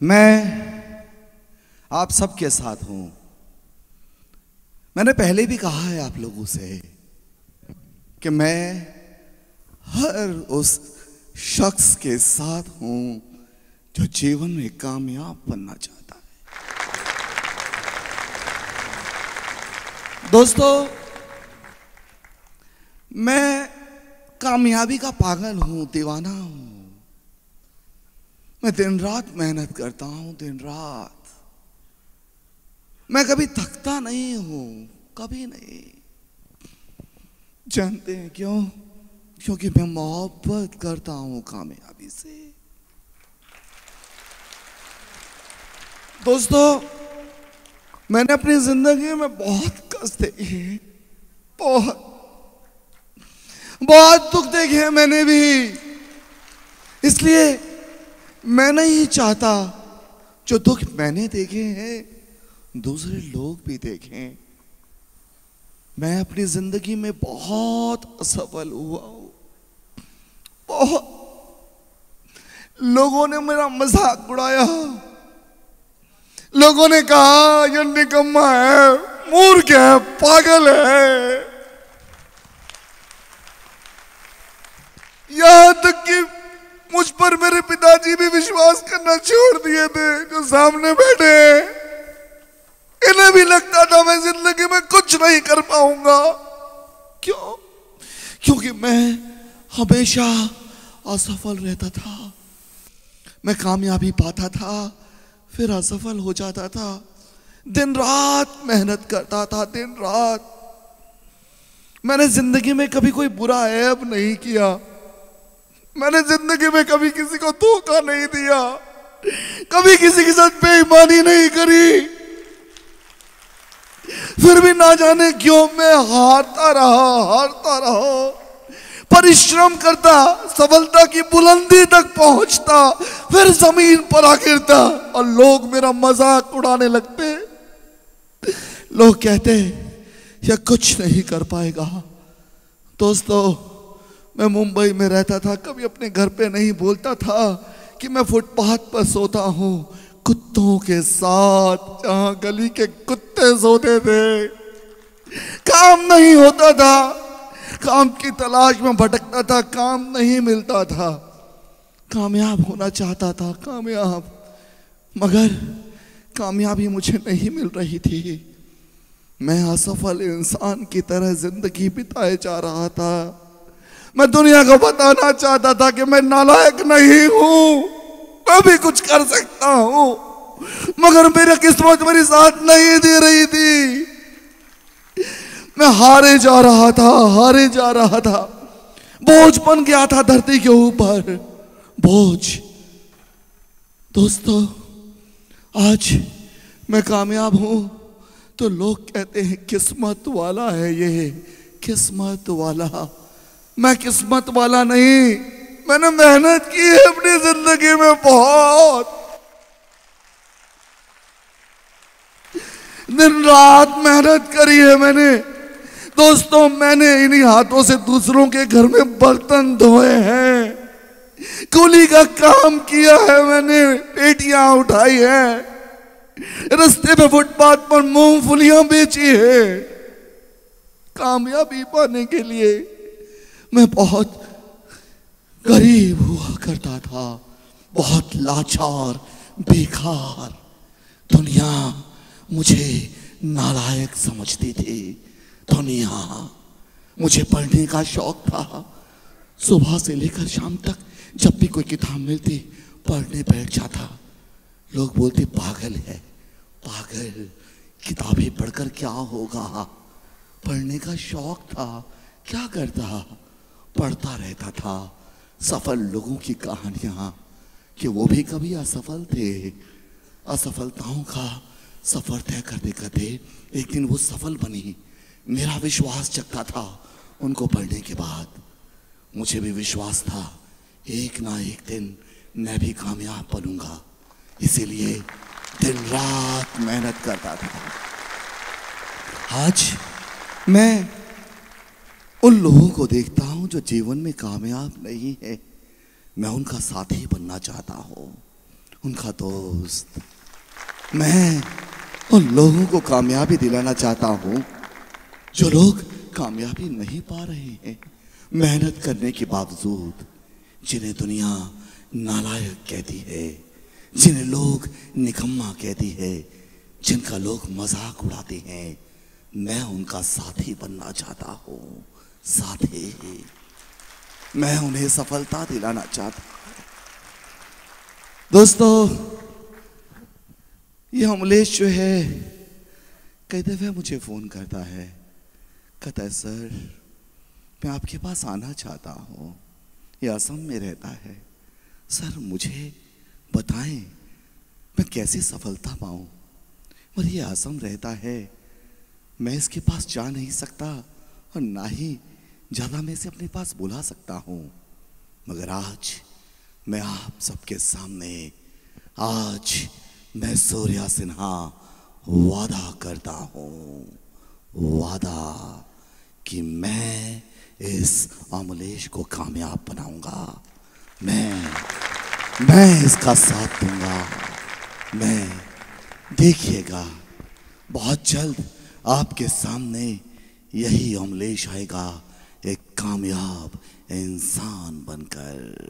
मैं आप सबके साथ हूं। मैंने पहले भी कहा है आप लोगों से कि मैं हर उस शख्स के साथ हूं जो जीवन में कामयाब बनना चाहता है। दोस्तों, मैं कामयाबी का पागल हूं, दीवाना हूं। मैं दिन रात मेहनत करता हूं, दिन रात। मैं कभी थकता नहीं हूं, कभी नहीं। जानते हैं क्यों? क्योंकि मैं मोहब्बत करता हूं कामयाबी से। दोस्तों, मैंने अपनी जिंदगी में बहुत कष्ट देखे, बहुत दुख देखे हैं मैंने भी। इसलिए मैं नहीं चाहता जो दुख मैंने देखे हैं दूसरे लोग भी देखें। मैं अपनी जिंदगी में बहुत असफल हुआ हूं, बहुत। लोगों ने मेरा मजाक उड़ाया, लोगों ने कहा ये निकम्मा है, मूर्ख है, पागल है। यहां तक कि मुझ पर मेरे पिताजी भी विश्वास करना छोड़ दिए थे, जो सामने बैठे। इन्हें भी लगता था मैं जिंदगी में कुछ नहीं कर पाऊंगा। क्यों? क्योंकि मैं हमेशा असफल रहता था। मैं कामयाबी पाता था, फिर असफल हो जाता था। दिन रात मेहनत करता था, दिन रात। मैंने जिंदगी में कभी कोई बुरा ऐब नहीं किया। मैंने जिंदगी में कभी किसी को धोखा नहीं दिया, कभी किसी के साथ बेईमानी नहीं करी। फिर भी ना जाने क्यों मैं हारता रहा। परिश्रम करता, सफलता की बुलंदी तक पहुंचता, फिर जमीन पर आ गिरता और लोग मेरा मजाक उड़ाने लगते। लोग कहते यह कुछ नहीं कर पाएगा। दोस्तों, मैं मुंबई में रहता था, कभी अपने घर पे नहीं बोलता था कि मैं फुटपाथ पर सोता हूं कुत्तों के साथ, जहां गली के कुत्ते सोते थे। काम नहीं होता था, काम की तलाश में भटकता था, काम नहीं मिलता था। कामयाब होना चाहता था, कामयाब, मगर कामयाबी मुझे नहीं मिल रही थी। मैं असफल इंसान की तरह जिंदगी बिताए जा रहा था। मैं दुनिया को बताना चाहता था कि मैं नालायक नहीं हूं, मैं भी कुछ कर सकता हूं, मगर मेरी किस्मत मेरी साथ नहीं दे रही थी। मैं हारे जा रहा था। बोझ बन गया था धरती के ऊपर, बोझ। दोस्तों, आज मैं कामयाब हूं तो लोग कहते हैं किस्मत वाला है ये, किस्मत वाला। मैं किस्मत वाला नहीं, मैंने मेहनत की है अपनी जिंदगी में बहुत। दिन रात मेहनत करी है मैंने। दोस्तों, मैंने इन्हीं हाथों से दूसरों के घर में बर्तन धोए हैं, कूली का काम किया है मैंने, पेटियां उठाई है, रास्ते पे फुटपाथ पर मूंगफलियां बेची है। कामयाबी पाने के लिए मैं बहुत गरीब हुआ करता था, बहुत लाचार, बेकार। दुनिया मुझे नालायक समझती थी। दुनिया, मुझे पढ़ने का शौक था। सुबह से लेकर शाम तक जब भी कोई किताब मिलती पढ़ने बैठ जाता। लोग बोलते पागल है, पागल, किताबें पढ़कर क्या होगा। पढ़ने का शौक था, क्या करता, पढ़ता रहता था। सफल लोगों की कहानियां कि वो भी कभी असफल थे। असफलताओं का सफर तय करते करते एक दिन वो सफल बनी। मेरा विश्वास जगता था उनको पढ़ने के बाद। मुझे भी विश्वास था एक ना एक दिन मैं भी कामयाब बनूंगा, इसीलिए दिन रात मेहनत करता था। आज मैं उन लोगों को देखता हूं जो जीवन में कामयाब नहीं है, मैं उनका साथी बनना चाहता हूं। उनका दोस्त। मैं उन लोगों को कामयाबी दिलाना चाहता हूं जो लोग कामयाबी नहीं पा रहे हैं मेहनत करने के बावजूद, जिन्हें दुनिया नालायक कहती है, जिन्हें लोग निकम्मा कहती है, जिनका लोग मजाक उड़ाते हैं। मैं उनका साथी बनना चाहता हूं, साथी। मैं उन्हें सफलता दिलाना चाहता हूं। दोस्तों, ये अमलेश जो है कई दफे मुझे फोन करता है, कहता है सर मैं आपके पास आना चाहता हूं, ये असम में रहता है, सर मुझे बताएं मैं कैसे सफलता पाऊं। और ये असम रहता है, मैं इसके पास जा नहीं सकता और ना ही ज्यादा मैं इसे अपने पास बुला सकता हूं। मगर आज मैं आप सबके सामने, आज मैं सूर्या सिन्हा वादा करता हूं, वादा कि मैं इस अमलेश को कामयाब बनाऊंगा। मैं इसका साथ दूंगा। मैं, देखिएगा बहुत जल्द आपके सामने यही अमलेश आएगा, एक कामयाब इंसान बनकर।